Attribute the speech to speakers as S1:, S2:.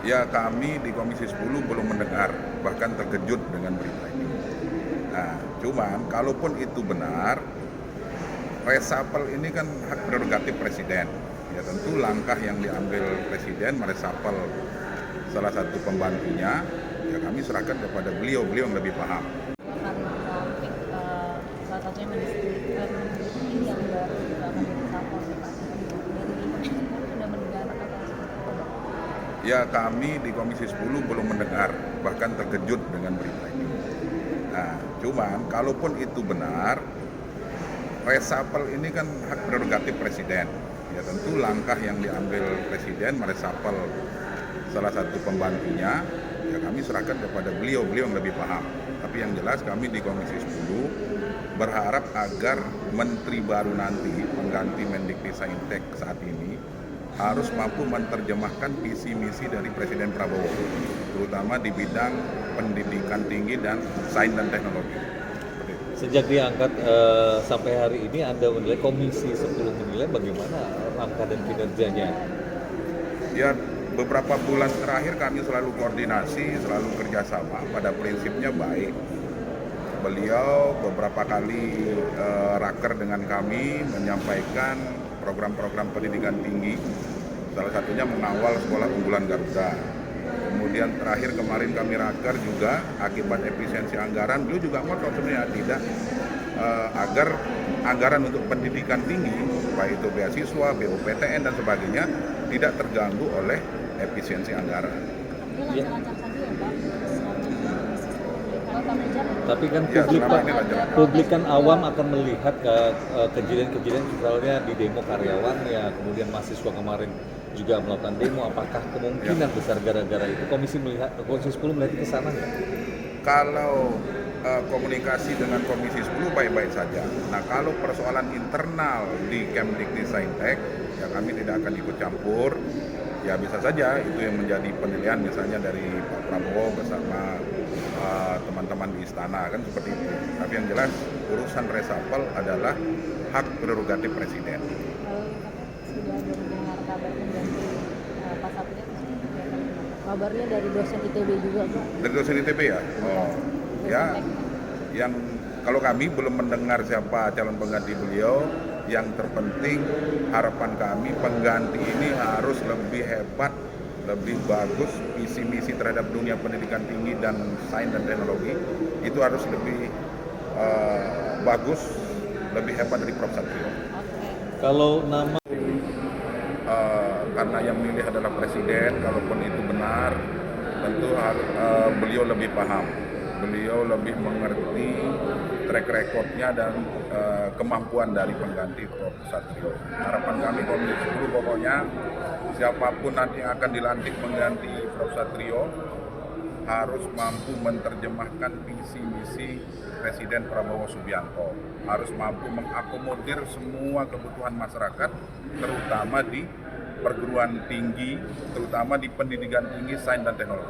S1: Ya, kami di Komisi 10 belum mendengar, bahkan terkejut dengan berita ini. Nah, cuman kalaupun itu benar, resapel ini kan hak prerogatif presiden. Ya tentu langkah yang diambil presiden meresapel salah satu pembantunya, ya kami serahkan kepada beliau yang lebih paham.
S2: Akan melantik salah satunya mendistribusikan menteri yang baru juga akan diresapel ya Pak. Dari Komisi 10 sudah mendengar kata seperti itu Pak?
S1: Ya, kami di Komisi 10 belum mendengar, bahkan terkejut dengan berita ini. Nah, cuman kalaupun itu benar, resapel ini kan hak prerogatif presiden. Ya tentu langkah yang diambil presiden meresapel salah satu pembantunya, ya kami serahkan kepada beliau yang lebih paham. Tapi yang jelas kami di Komisi 10 berharap agar menteri baru nanti pengganti Mendikbudristek saat ini harus mampu menerjemahkan visi misi dari Presiden Prabowo, terutama di bidang pendidikan tinggi dan sains dan teknologi.
S3: Sejak diangkat sampai hari ini Anda menilai Komisi 10 menilai bagaimana langkah dan kinerjanya?
S1: Ya, beberapa bulan terakhir kami selalu koordinasi, selalu kerjasama, pada prinsipnya baik. Beliau beberapa kali raker dengan kami menyampaikan program-program pendidikan tinggi, salah satunya mengawal sekolah unggulan Garuda. Kemudian terakhir kemarin kami raker juga akibat efisiensi anggaran, beliau juga ngotot sebenarnya tidak agar anggaran untuk pendidikan tinggi, baik itu beasiswa, BUPTN dan sebagainya, tidak terganggu oleh efisiensi anggaran.
S2: Ini lancar-lancar saja ya Pak, selama kerja.
S3: Tapi kan
S1: Ya,
S3: publik
S1: selama
S3: Pak,
S1: ini lancar.
S3: publik kan awam akan melihat kejadian-kejadian misalnya di demo karyawan ya, kemudian mahasiswa kemarin juga melakukan demo. Apakah kemungkinan besar gara-gara itu Komisi 10 melihat ke sana nggak?
S1: Kalau komunikasi dengan Komisi 10 baik-baik saja. Nah, kalau persoalan internal di Kemdikbudristek, ya kami tidak akan ikut campur. Ya bisa saja itu yang menjadi penilaian misalnya dari Pak Prabowo bersama teman-teman di istana, kan seperti itu. Tapi yang jelas urusan resapel adalah hak prerogatif presiden.
S2: Kalau sudah mendengar kabar pengganti Pak Satria, kabarnya dari dosen ITB juga Pak.
S1: Dari dosen ITB ya? Oh, ya. Yang kalau kami belum mendengar siapa calon pengganti beliau, yang terpenting harapan kami pengganti ini harus lebih hebat, lebih bagus, visi misi terhadap dunia pendidikan tinggi dan sains dan teknologi itu harus lebih bagus, lebih hebat dari Prof. Satrio.
S3: Kalau nama
S1: Karena yang milih adalah presiden, kalaupun itu benar, tentu beliau lebih paham, beliau lebih mengerti track recordnya dan kemampuan dari pengganti Prof. Satrio. Harapan kami Komisi 10 pokoknya siapapun nanti yang akan dilantik mengganti Prof. Satrio harus mampu menerjemahkan visi misi Presiden Prabowo Subianto, harus mampu mengakomodir semua kebutuhan masyarakat, terutama di perguruan tinggi, terutama di pendidikan tinggi, sains dan teknologi.